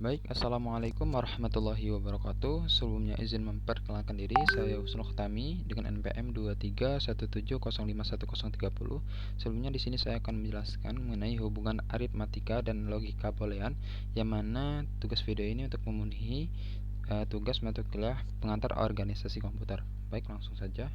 Baik, Assalamualaikum warahmatullahi wabarakatuh. Sebelumnya izin memperkenalkan diri, saya Husnul Khatami dengan NPM 2317051030. Sebelumnya di sini saya akan menjelaskan mengenai hubungan aritmatika dan logika boolean, yang mana tugas video ini untuk memenuhi tugas mata kuliah pengantar organisasi komputer. Baik, langsung saja.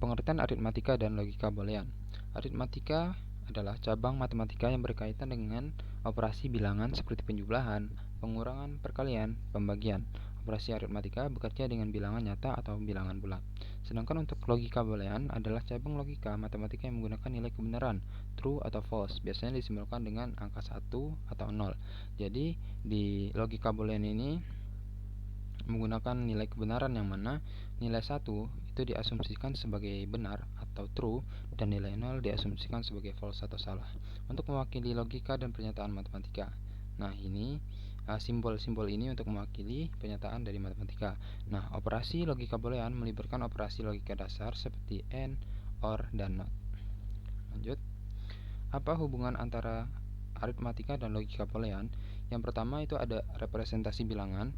Pengertian aritmatika dan logika boolean. Aritmatika adalah cabang matematika yang berkaitan dengan operasi bilangan seperti penjumlahan, pengurangan, perkalian, pembagian. Operasi aritmatika bekerja dengan bilangan nyata atau bilangan bulat. Sedangkan untuk logika boolean adalah cabang logika matematika yang menggunakan nilai kebenaran, true atau false, biasanya disimbolkan dengan angka 1 atau 0. Jadi di logika boolean ini menggunakan nilai kebenaran, yang mana nilai 1 itu diasumsikan sebagai benar atau true dan nilai 0 diasumsikan sebagai false atau salah untuk mewakili logika dan pernyataan matematika. Nah, ini simbol-simbol ini untuk mewakili pernyataan dari matematika. Nah, operasi logika boolean melibatkan operasi logika dasar seperti AND, OR, dan NOT. Lanjut. Apa hubungan antara aritmatika dan logika boolean? Yang pertama itu ada representasi bilangan.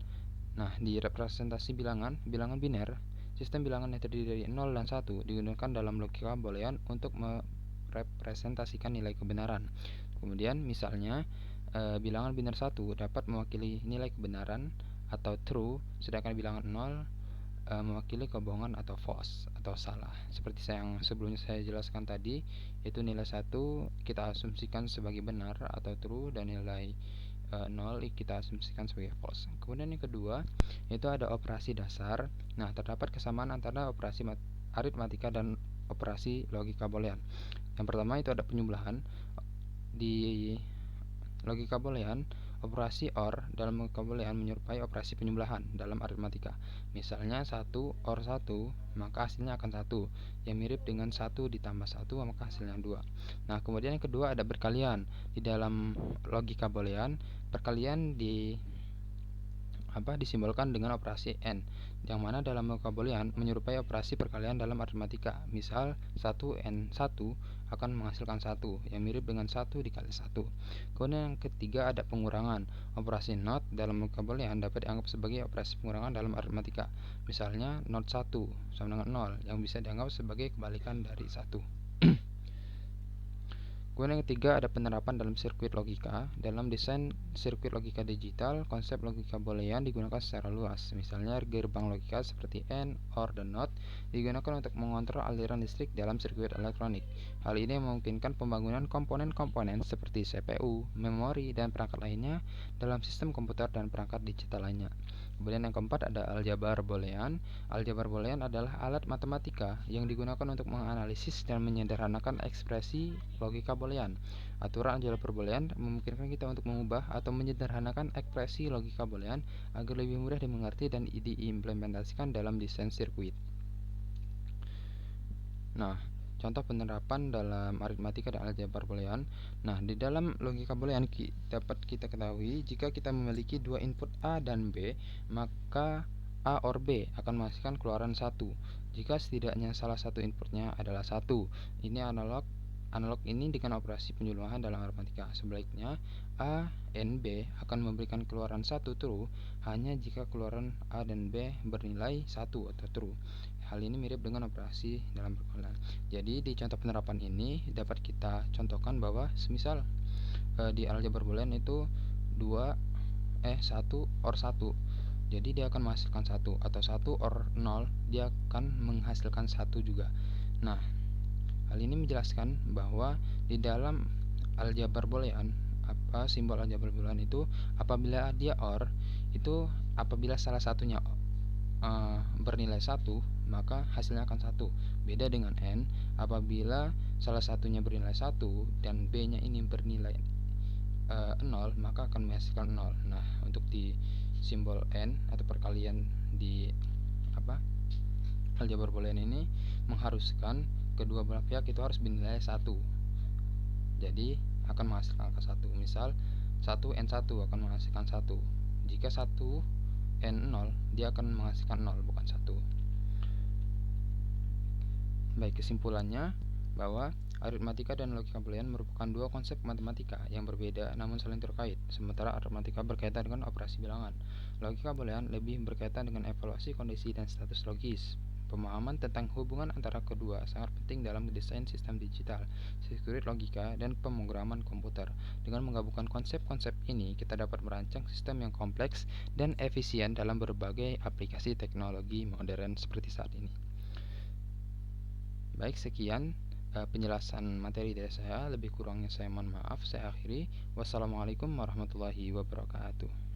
Nah, di representasi bilangan biner, sistem bilangan yang terdiri dari 0 dan 1 digunakan dalam logika boolean untuk merepresentasikan nilai kebenaran. Kemudian misalnya bilangan biner 1 dapat mewakili nilai kebenaran atau true, sedangkan bilangan 0 mewakili kebohongan atau false atau salah. Seperti yang sebelumnya saya jelaskan tadi, itu nilai 1 kita asumsikan sebagai benar atau true, dan nilai 0 kita asumsikan sebagai false. Kemudian yang kedua, itu ada operasi dasar. Nah, terdapat kesamaan antara operasi aritmatika dan operasi logika boolean. Yang pertama itu ada penjumlahan. Di logika boolean, operasi OR dalam logika boolean menyerupai operasi penjumlahan dalam aritmatika. Misalnya 1 OR 1, maka hasilnya akan 1, yang mirip dengan 1 ditambah 1, maka hasilnya 2. Nah, kemudian yang kedua ada berkalian. Di dalam logika boolean, perkalian disimbolkan dengan operasi AND, yang mana dalam logika boolean menyerupai operasi perkalian dalam aritmatika. Misal 1 AND 1 akan menghasilkan 1, yang mirip dengan 1 dikali 1. Kemudian yang ketiga ada pengurangan. Operasi NOT dalam logika boolean dapat dianggap sebagai operasi pengurangan dalam aritmatika. Misalnya NOT 1 sama dengan 0, yang bisa dianggap sebagai kebalikan dari 1. Kemudian yang ketiga ada penerapan dalam sirkuit logika. Dalam desain sirkuit logika digital, konsep logika boolean digunakan secara luas. Misalnya gerbang logika seperti AND, OR, dan NOT digunakan untuk mengontrol aliran listrik dalam sirkuit elektronik. Hal ini memungkinkan pembangunan komponen-komponen seperti CPU, memori, dan perangkat lainnya dalam sistem komputer dan perangkat digital lainnya. Kemudian yang keempat ada aljabar boolean. Aljabar boolean adalah alat matematika yang digunakan untuk menganalisis dan menyederhanakan ekspresi logika boolean. Aturan aljabar boolean memungkinkan kita untuk mengubah atau menyederhanakan ekspresi logika boolean agar lebih mudah dimengerti dan diimplementasikan dalam desain sirkuit. Nah, contoh penerapan dalam aritmatika dan aljabar boolean. Nah, di dalam logika boolean dapat kita ketahui jika kita memiliki dua input A dan B, maka A or B akan menghasilkan keluaran 1 jika setidaknya salah satu inputnya adalah 1. Ini analog ini dengan operasi penjumlahan dalam aritmatika. Sebaliknya, A and B akan memberikan keluaran 1 true hanya jika keluaran A dan B bernilai 1 atau true. Hal ini mirip dengan operasi dalam perkalian. Jadi di contoh penerapan ini dapat kita contohkan bahwa semisal di aljabar boolean itu 1 or 1. Jadi dia akan menghasilkan 1, atau 1 or 0 dia akan menghasilkan 1 juga. Nah, hal ini menjelaskan bahwa di dalam aljabar boolean, simbol aljabar boolean itu apabila dia OR, itu apabila salah satunya bernilai 1, maka hasilnya akan 1. Beda dengan AND, apabila salah satunya bernilai 1 dan B-nya ini bernilai 0, maka akan menghasilkan 0. Nah, untuk di simbol AND atau perkalian di aljabar boolean ini mengharuskan kedua belah pihak itu harus bernilai 1. Jadi akan menghasilkan angka 1. Misal 1 and 1 akan menghasilkan 1. Jika 1 and 0, dia akan menghasilkan 0, bukan 1. Baik, kesimpulannya, bahwa aritmatika dan logika boolean merupakan dua konsep matematika yang berbeda namun saling terkait. Sementara aritmatika berkaitan dengan operasi bilangan, logika boolean lebih berkaitan dengan evaluasi kondisi dan status logis. Pemahaman tentang hubungan antara kedua sangat penting dalam desain sistem digital, sirkuit logika, dan pemrograman komputer. Dengan menggabungkan konsep-konsep ini, kita dapat merancang sistem yang kompleks dan efisien dalam berbagai aplikasi teknologi modern seperti saat ini. Baik, sekian penjelasan materi dari saya. Lebih kurangnya saya mohon maaf. Saya akhiri. Wassalamualaikum warahmatullahi wabarakatuh.